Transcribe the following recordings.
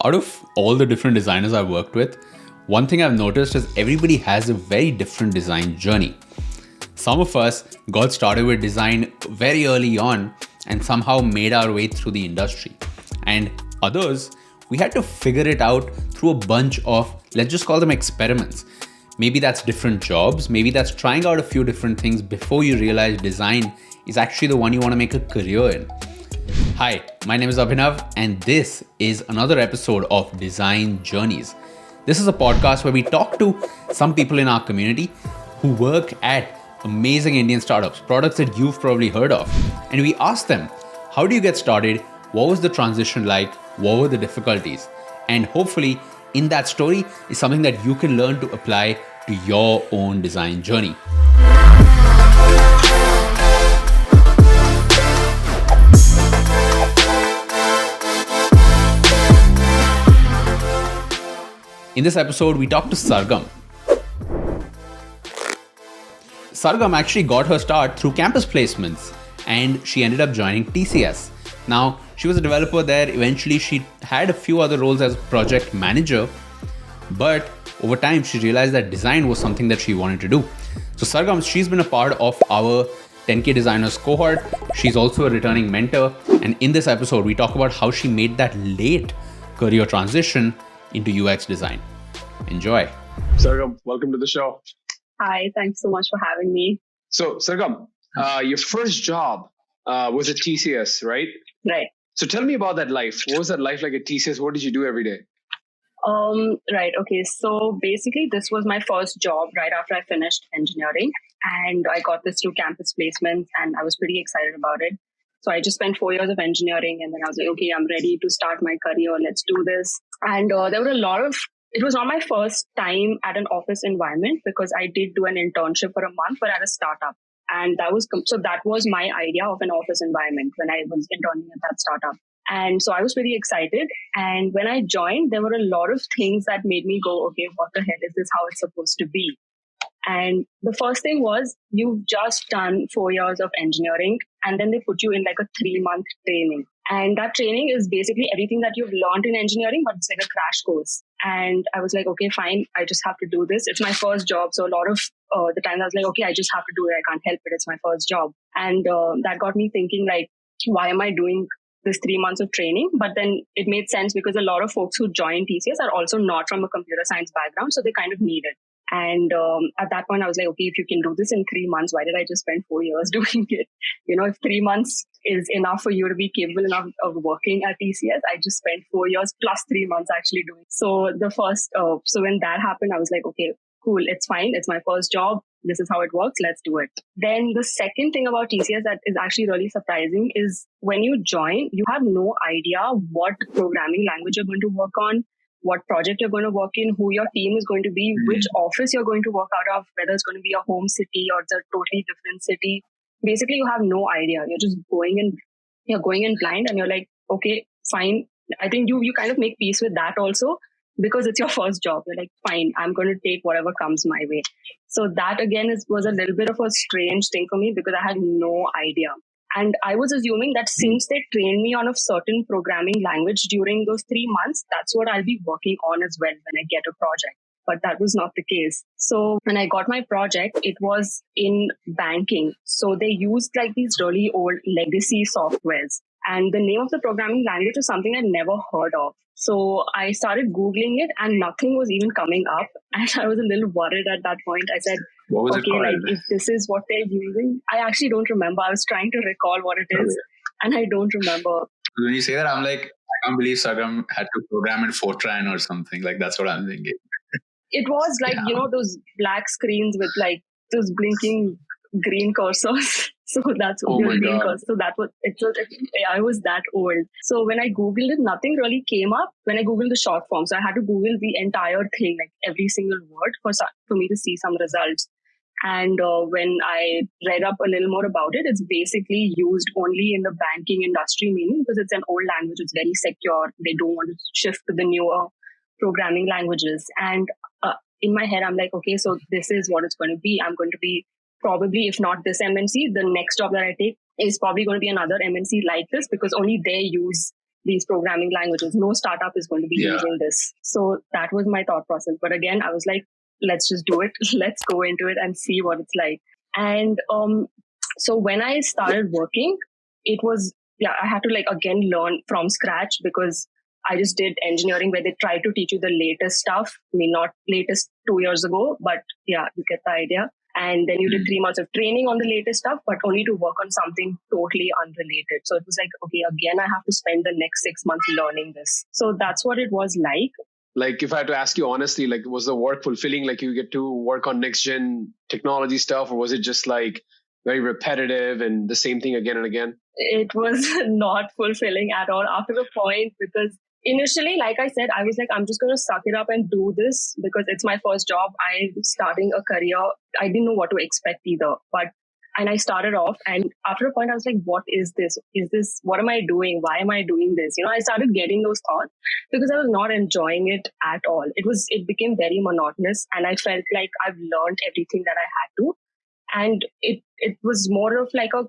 Out of all the different designers I've worked with, one thing I've noticed is everybody has a very different design journey. Some of us got started with design very early on and somehow made our way through the industry. And others, we had to figure it out through a bunch of, let's just call them experiments. Maybe that's different jobs, maybe that's trying out a few different things before you realize design is actually the one you want to make a career in. Hi, my name is Abhinav, and this is another episode of Design Journeys. This is a podcast where we talk to some people in our community who work at amazing Indian startups, products that you've probably heard of. And we ask them, how do you get started? What was the transition like? What were the difficulties? And hopefully, in that story is something that you can learn to apply to your own design journey. In this episode, we talked to Sargam. Sargam actually got her start through campus placements and she ended up joining TCS. Now, she was a developer there. Eventually, she had a few other roles as a project manager, but over time, she realized that design was something that she wanted to do. So Sargam, she's been a part of our 10K designers cohort. She's also a returning mentor. And in this episode, we talk about how she made that late career transition into UX design. Enjoy. Sargam, welcome to the show. Hi, thanks so much for having me. So, Sargam, your first job was at TCS, right? Right. So tell me about that life. What was that life like at TCS? What did you do every day? Right. Okay. So basically, this was my first job right after I finished engineering. And I got this through campus placements and I was pretty excited about it. So I just spent 4 years of engineering and then I was like, okay, I'm ready to start my career. Let's do this. And there were it was not my first time at an office environment because I did do an internship for a month, but at a startup. And that was my idea of an office environment when I was interning at that startup. And so I was pretty excited. And when I joined, there were a lot of things that made me go, okay, what the hell is this? How it's supposed to be? And the first thing was you've just done 4 years of engineering and then they put you in like a 3-month training. And that training is basically everything that you've learned in engineering, but it's like a crash course. And I was like, okay, fine. I just have to do this. It's my first job. So a lot of the time I was like, okay, I just have to do it. I can't help it. It's my first job. And that got me thinking like, why am I doing this 3 months of training? But then it made sense because a lot of folks who join TCS are also not from a computer science background. So they kind of need it. And at that point, I was like, okay, if you can do this in 3 months, why did I just spend 4 years doing it? You know, if 3 months is enough for you to be capable enough of working at TCS, I just spent 4 years plus 3 months actually doing it. So so when that happened, I was like, okay, cool, it's fine. It's my first job. This is how it works. Let's do it. Then the second thing about TCS that is actually really surprising is when you join, you have no idea what programming language you're going to work on, what project you're going to work in, who your team is going to be, which office you're going to work out of, whether it's going to be a home city or it's a totally different city. Basically, you have no idea. You're just going in blind and you're like, okay, fine. I think you kind of make peace with that also because it's your first job. You're like, fine, I'm going to take whatever comes my way. So that again was a little bit of a strange thing for me because I had no idea. And I was assuming that since they trained me on a certain programming language during those 3 months, that's what I'll be working on as well when I get a project. But that was not the case. So when I got my project, it was in banking. So they used like these really old legacy softwares. And the name of the programming language was something I'd never heard of. So I started Googling it and nothing was even coming up. And I was a little worried at that point. I said, what was okay, it called? like if this is what they're using, I actually don't remember. I was trying to recall what it is and I don't remember. When you say that, I'm like, I can't believe Sargam had to program in Fortran or something. Like, that's what I'm thinking. It was like, those black screens with like those blinking green cursors. So that's what green cursor. So that was, I was that old. So when I Googled it, nothing really came up when I Googled the short form. So I had to Google the entire thing, like every single word for me to see some results. And when I read up a little more about it, it's basically used only in the banking industry, meaning because it's an old language, it's very secure. They don't want to shift to the newer programming languages. And in my head, I'm like, okay, so this is what it's going to be. I'm going to be probably, if not this MNC, the next job that I take is probably going to be another MNC like this because only they use these programming languages. No startup is going to be using this. So that was my thought process. But again, I was like, let's just do it. Let's go into it and see what it's like. And so when I started working, it was, I had to like again learn from scratch, because I just did engineering where they try to teach you the latest stuff. I mean, not latest 2 years ago, but yeah, you get the idea. And then you did 3 months of training on the latest stuff, but only to work on something totally unrelated. So it was like, okay, again, I have to spend the next 6 months learning this. So that's what it was like. Like, if I had to ask you honestly, like, was the work fulfilling? Like, you get to work on next gen technology stuff, or was it just like very repetitive and the same thing again and again? It was not fulfilling at all after a point, because initially, like I said, I was like, I'm just going to suck it up and do this because it's my first job. I'm starting a career. I didn't know what to expect either. And I started off, and after a point, I was like, what is this? What am I doing? Why am I doing this? I started getting those thoughts because I was not enjoying it at all. It became very monotonous, and I felt like I've learned everything that I had to. And it was more of like a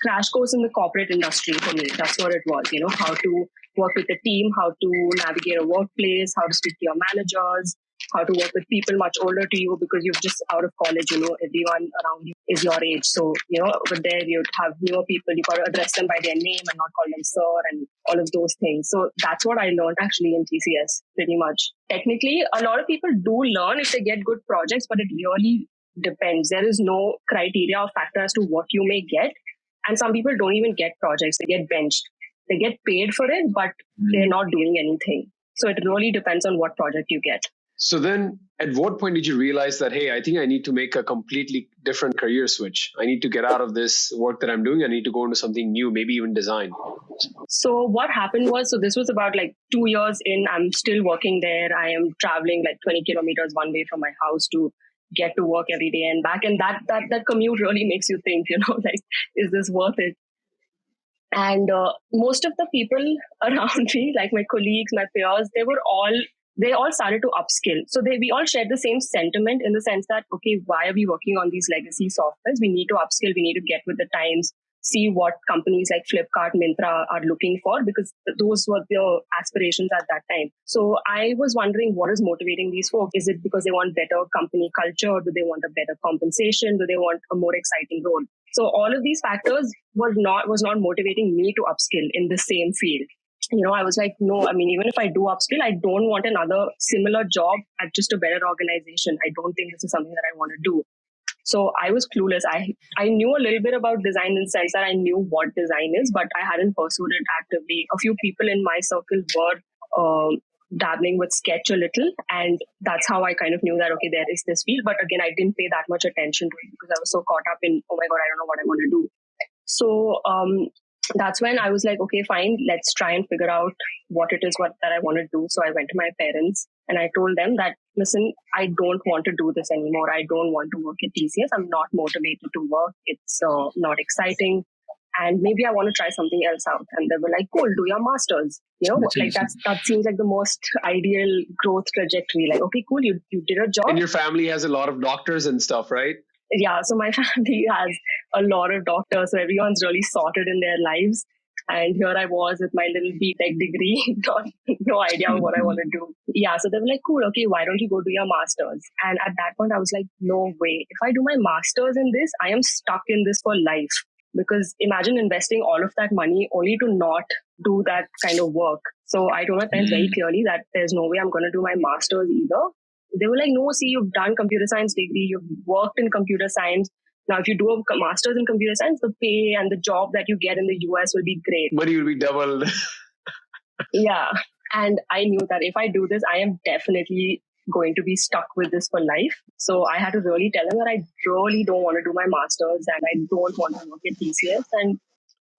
crash course in the corporate industry for me. That's what it was, how to work with a team, how to navigate a workplace, how to speak to your managers, how to work with people much older to you because you're just out of college, everyone around you is your age. So, over there you'd have newer people, you got to address them by their name and not call them sir and all of those things. So that's what I learned actually in TCS pretty much. Technically, a lot of people do learn if they get good projects, but it really depends. There is no criteria or factor as to what you may get. And some people don't even get projects. They get benched. They get paid for it, but they're not doing anything. So it really depends on what project you get. So then at what point did you realize that, hey, I think I need to make a completely different career switch? I need to get out of this work that I'm doing. I need to go into something new, maybe even design. So what happened was, this was about like 2 years in. I'm still working there. I am traveling like 20 kilometers one way from my house to get to work every day and back. And that commute really makes you think, like, is this worth it? And most of the people around me, like my colleagues, my peers, they all started to upskill. So we all shared the same sentiment in the sense that, okay, why are we working on these legacy softwares? We need to upskill. We need to get with the times, see what companies like Flipkart, Myntra are looking for, because those were their aspirations at that time. So I was wondering, what is motivating these folks? Is it because they want better company culture? Do they want a better compensation? Do they want a more exciting role? So all of these factors was not motivating me to upskill in the same field. I was like, no, I mean, even if I do upskill, I don't want another similar job at just a better organization. I don't think this is something that I want to do. So I was clueless. I knew a little bit about design in the sense that I knew what design is, but I hadn't pursued it actively. A few people in my circle were dabbling with Sketch a little, and that's how I kind of knew that, okay, there is this field. But again, I didn't pay that much attention to it because I was so caught up in, oh my God, I don't know what I want to do. So that's when I was like, okay, fine, let's try and figure out what it is that I want to do. So I went to my parents and I told them that, listen, I don't want to do this anymore. I don't want to work at TCS. I'm not motivated to work. It's not exciting. And maybe I want to try something else out. And they were like, cool, do your master's. That seems like the most ideal growth trajectory. Like, okay, cool, you did a job. And your family has a lot of doctors and stuff, right? Yeah, so my family has a lot of doctors, so everyone's really sorted in their lives. And here I was with my little BTech degree, no idea what I want to do. Yeah, so they were like, cool, okay, why don't you go do your master's? And at that point, I was like, no way. If I do my master's in this, I am stuck in this for life. Because imagine investing all of that money only to not do that kind of work. So I told my parents very clearly that there's no way I'm going to do my master's either. They were like, no, see, you've done computer science degree, you've worked in computer science. Now, if you do a master's in computer science, the pay and the job that you get in the US will be great. Money will be doubled. Yeah. And I knew that if I do this, I am definitely going to be stuck with this for life. So I had to really tell them that I really don't want to do my master's and I don't want to work at TCS. And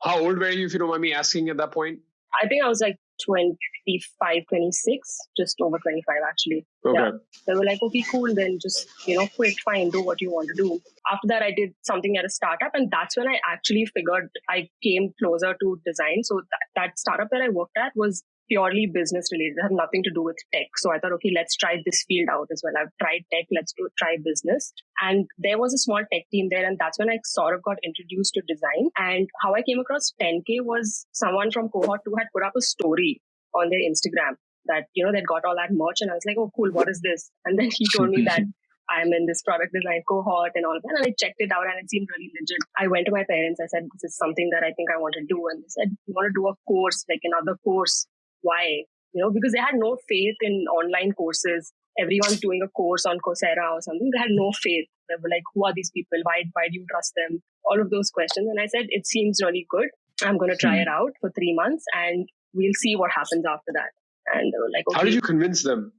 how old were you, if you don't mind me asking, at that point? I think I was like 25, 26, just over 25 actually. Okay. Yeah. They were like, okay, cool, then just, quit, fine, do what you want to do. After that, I did something at a startup, and that's when I actually figured I came closer to design. So that startup that I worked at was purely business related. It had nothing to do with tech. So I thought, okay, let's try this field out as well. I've tried tech, try business. And there was a small tech team there. And that's when I sort of got introduced to design. And how I came across 10K was someone from cohort 2 had put up a story on their Instagram that, they'd got all that merch. And I was like, oh, cool, what is this? And then he told me that I'm in this product design cohort and all of that. And I checked it out and it seemed really legit. I went to my parents. I said, this is something that I think I want to do. And they said, you want to do a course, like another course? Why? Because they had no faith in online courses. Everyone's doing a course on Coursera or something. They had no faith. They were like, who are these people? Why do you trust them? All of those questions. And I said, it seems really good. I'm going to try it out for 3 months and we'll see what happens after that. And they were like, okay. How did you convince them?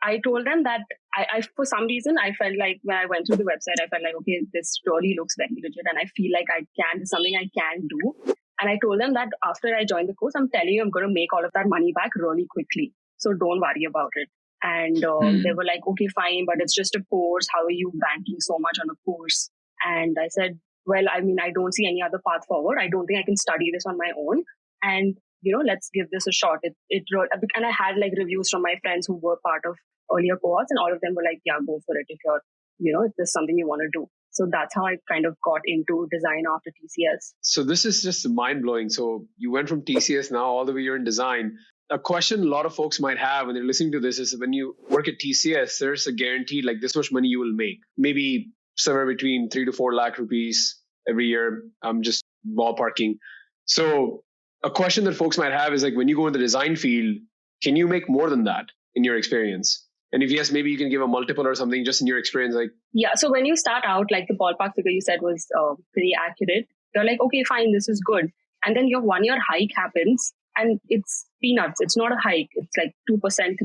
I told them that I for some reason, I felt like when I went through the website, I felt like, okay, this really looks very legit and I feel like it's something I can do. And I told them that after I joined the course, I'm telling you, I'm going to make all of that money back really quickly. So don't worry about it. And they were like, okay, fine, but it's just a course. How are you banking so much on a course? And I said, well, I mean, I don't see any other path forward. I don't think I can study this on my own. And, let's give this a shot. And I had like reviews from my friends who were part of earlier cohorts and all of them were like, yeah, go for it if if this is something you want to do. So that's how I kind of got into design after TCS. So this is just mind blowing. So you went from TCS now all the way you're in design. A question a lot of folks might have when they're listening to this is when you work at TCS, there's a guarantee like this much money you will make. Maybe somewhere between 3 to 4 lakh rupees every year. I'm just ballparking. So a question that folks might have is like, when you go in the design field, can you make more than that in your experience? And if yes, maybe you can give a multiple or something just in your experience. Like, yeah. So when you start out, like the ballpark figure you said was pretty accurate. You're like, okay, fine, this is good. And then your 1 year hike happens and it's peanuts. It's not a hike. It's like 2%, 3%.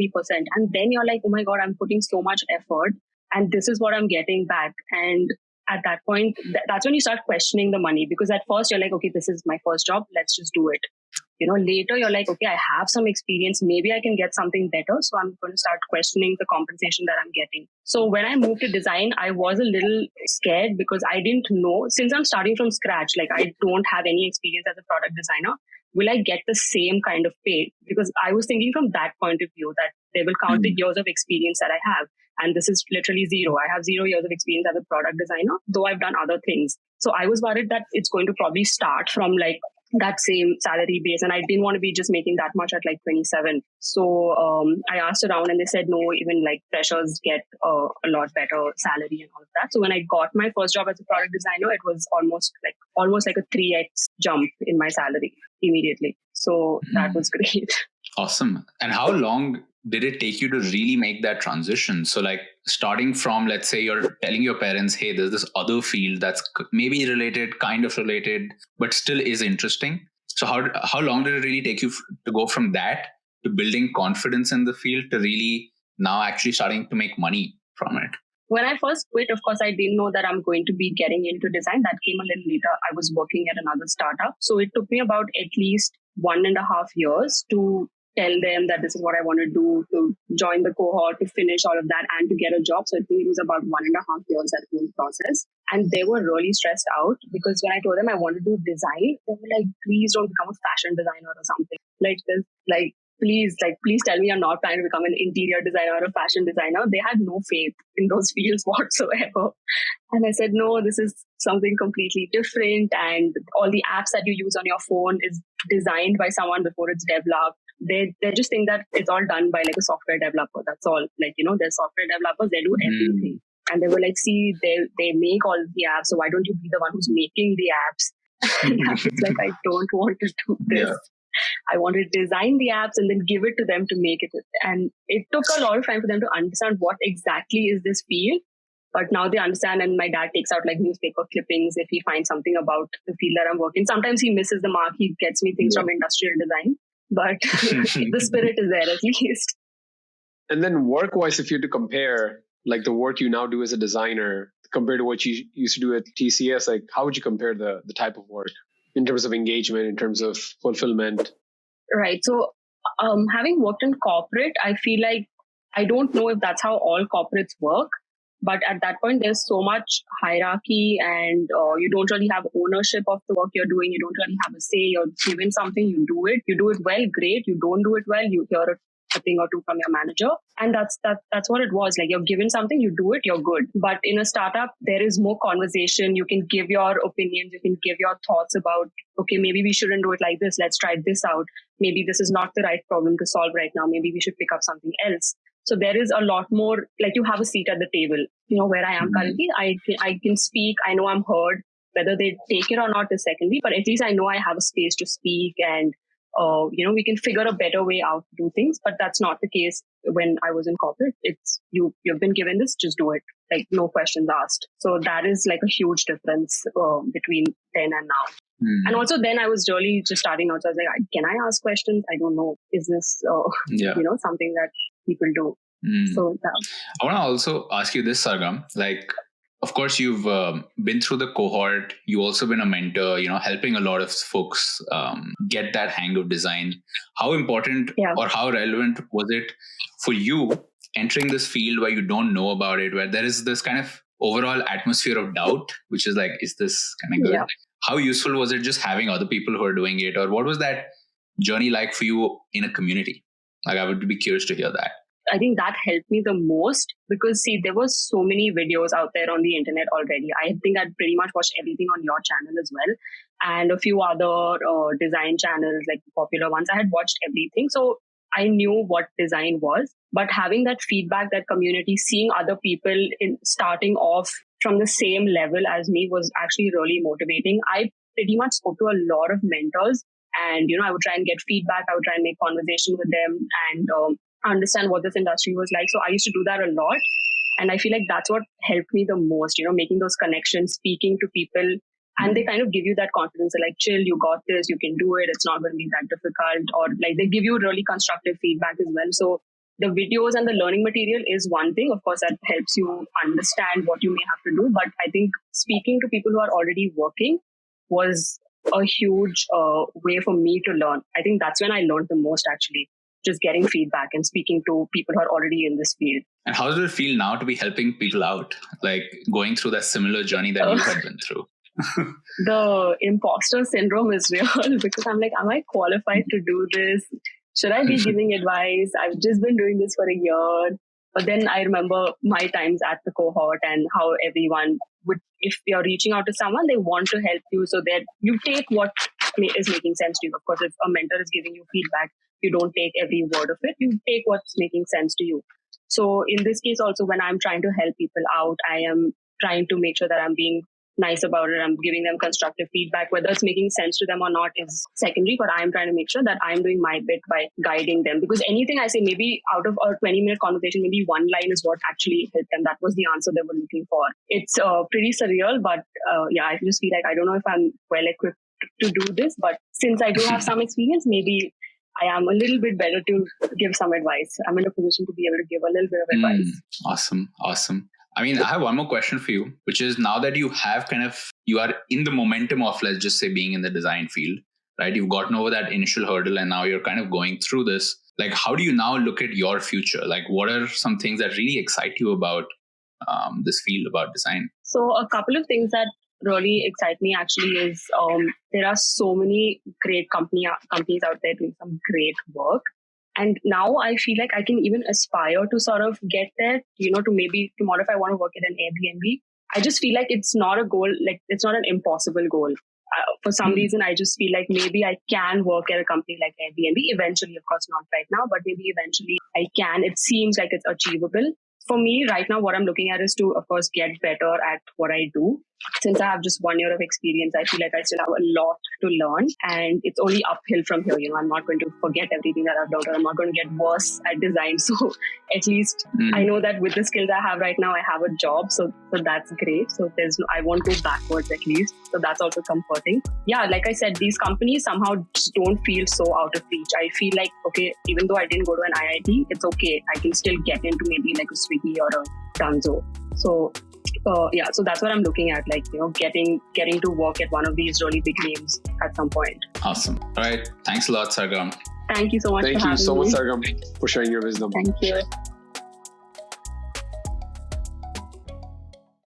And then you're like, oh my God, I'm putting so much effort and this is what I'm getting back. And at that point, that's when you start questioning the money, because at first you're like, okay, this is my first job. Let's just do it. Later you're like, okay, I have some experience. Maybe I can get something better. So I'm going to start questioning the compensation that I'm getting. So when I moved to design, I was a little scared because I didn't know, since I'm starting from scratch, like I don't have any experience as a product designer, will I get the same kind of pay? Because I was thinking from that point of view that they will count the years of experience that I have. And this is literally zero. I have 0 years of experience as a product designer, though I've done other things. So I was worried that it's going to probably start from like that same salary base. And I didn't want to be just making that much at like 27. So I asked around and they said, no, even like freshers get a lot better salary and all of that. So when I got my first job as a product designer, it was almost like a 3x jump in my salary immediately. So that was great. Awesome. And how long did it take you to really make that transition? So like starting from, let's say you're telling your parents, hey, there's this other field that's maybe related, kind of related, but still is interesting. So how long did it really take you to go from that to building confidence in the field to really now actually starting to make money from it? When I first quit, of course, I didn't know that I'm going to be getting into design. That came a little later. I was working at another startup. So it took me about at least 1.5 years to tell them that this is what I want to do, to join the cohort, to finish all of that and to get a job. So I think it was about 1.5 years, that whole process. And they were really stressed out because when I told them I want to do design, they were like, please don't become a fashion designer or something like this. Please tell me you're not planning to become an interior designer or a fashion designer. They had no faith in those fields whatsoever. And I said, no, this is something completely different. And all the apps that you use on your phone is designed by someone before it's developed. They just think that it's all done by like a software developer. That's all. Like, they're software developers. They do everything. And they were like, see, they make all the apps. So why don't you be the one who's making the apps? And I was like, I don't want to do this. Yeah. I want to design the apps and then give it to them to make it. And it took a lot of time for them to understand what exactly is this field. But now they understand, and my dad takes out like newspaper clippings if he finds something about the field that I'm working. Sometimes he misses the mark. He gets me things from industrial design. But the spirit is there at least. And then work-wise, if you had to compare like the work you now do as a designer compared to what you used to do at TCS, like how would you compare the type of work in terms of engagement, in terms of fulfillment? Right. So having worked in corporate, I feel like I don't know if that's how all corporates work, But at that point, there's so much hierarchy and you don't really have ownership of the work you're doing. You don't really have a say. You're given something, you do it. You do it well, great. You don't do it well, you hear a thing or two from your manager. And that's what it was. Like, you're given something, you do it, you're good. But in a startup, there is more conversation. You can give your opinions. You can give your thoughts about, okay, maybe we shouldn't do it like this. Let's try this out. Maybe this is not the right problem to solve right now. Maybe we should pick up something else. So there is a lot more, like, you have a seat at the table. Where I am currently, I can speak. I know I'm heard. Whether they take it or not is secondary, but at least I know I have a space to speak, and we can figure a better way out to do things. But that's not the case when I was in corporate. It's you've been given this, just do it. Like, no questions asked. So that is like a huge difference between then and now. And also then I was really just starting out. So I was like, can I ask questions? I don't know. Is this, something that people do? So I want to also ask you this, Sargam. Like, of course, you've been through the cohort. You've also been a mentor, helping a lot of folks get that hang of design. How important or how relevant was it for you entering this field where you don't know about it, where there is this kind of overall atmosphere of doubt, which is like, is this kind of good? Yeah. How useful was it just having other people who are doing it? Or what was that journey like for you in a community? Like, I would be curious to hear that. I think that helped me the most because, see, there was so many videos out there on the internet already. I think I'd pretty much watched everything on your channel as well, and a few other design channels, like the popular ones. I had watched everything. So I knew what design was, but having that feedback, that community, seeing other people starting off from the same level as me was actually really motivating. I pretty much spoke to a lot of mentors, and, I would try and get feedback. I would try and make conversation with them and understand what this industry was like. So I used to do that a lot. And I feel like that's what helped me the most, making those connections, speaking to people. And they kind of give you that confidence. They're like, chill, you got this, you can do it. It's not going to be that difficult. Or like, they give you really constructive feedback as well. So the videos and the learning material is one thing. Of course, that helps you understand what you may have to do. But I think speaking to people who are already working was a huge way for me to learn. I think that's when I learned the most, actually. Just getting feedback and speaking to people who are already in this field. And how does it feel now to be helping people out, like going through that similar journey that you had been through? The imposter syndrome is real because I'm like, am I qualified to do this? Should I be giving advice? I've just been doing this for a year. But then I remember my times at the cohort and how everyone would, if you're reaching out to someone, they want to help you. So that you take what is making sense to you. Of course, if a mentor is giving you feedback, you don't take every word of it. You take what's making sense to you. So in this case also, when I'm trying to help people out, I am trying to make sure that I'm being nice about it. I'm giving them constructive feedback. Whether it's making sense to them or not is secondary, but I'm trying to make sure that I'm doing my bit by guiding them. Because anything I say, maybe out of a 20-minute conversation, maybe one line is what actually helped them. That was the answer they were looking for. It's pretty surreal, but I just feel like I don't know if I'm well equipped to do this. But since I do have some experience, maybe I am a little bit better to give some advice. I'm in a position to be able to give a little bit of advice. Awesome. I mean, I have one more question for you, which is now that you have you are in the momentum of, let's just say, being in the design field, right? You've gotten over that initial hurdle and now you're kind of going through this. Like, how do you now look at your future? Like, what are some things that really excite you about this field, about design? So a couple of things that really excite me actually is there are so many great companies out there doing some great work. And now I feel like I can even aspire to sort of get there, to maybe tomorrow if I want to work at an Airbnb. I just feel like it's not a goal, like it's not an impossible goal. For some reason, I just feel like maybe I can work at a company like Airbnb eventually, of course not right now, but maybe eventually I can. It seems like it's achievable. For me, right now, what I'm looking at is to, of course, get better at what I do. Since I have just 1 year of experience, I feel like I still have a lot to learn, and it's only uphill from here. I'm not going to forget everything that I've learned, or I'm not going to get worse at design. So at least I know that with the skills I have right now, I have a job. So that's great. So I won't go backwards at least. So that's also comforting. Yeah, like I said, these companies somehow just don't feel so out of reach. I feel like, okay, even though I didn't go to an IIT, it's okay. I can still get into maybe like a Swiggy or a Dunzo. So so that's what I'm looking at, like, getting to work at one of these really big names at some point. Awesome. All right. Thanks a lot, Sargam. Thank you so much. Thank you so much, Sargam, for sharing your wisdom. Thank you.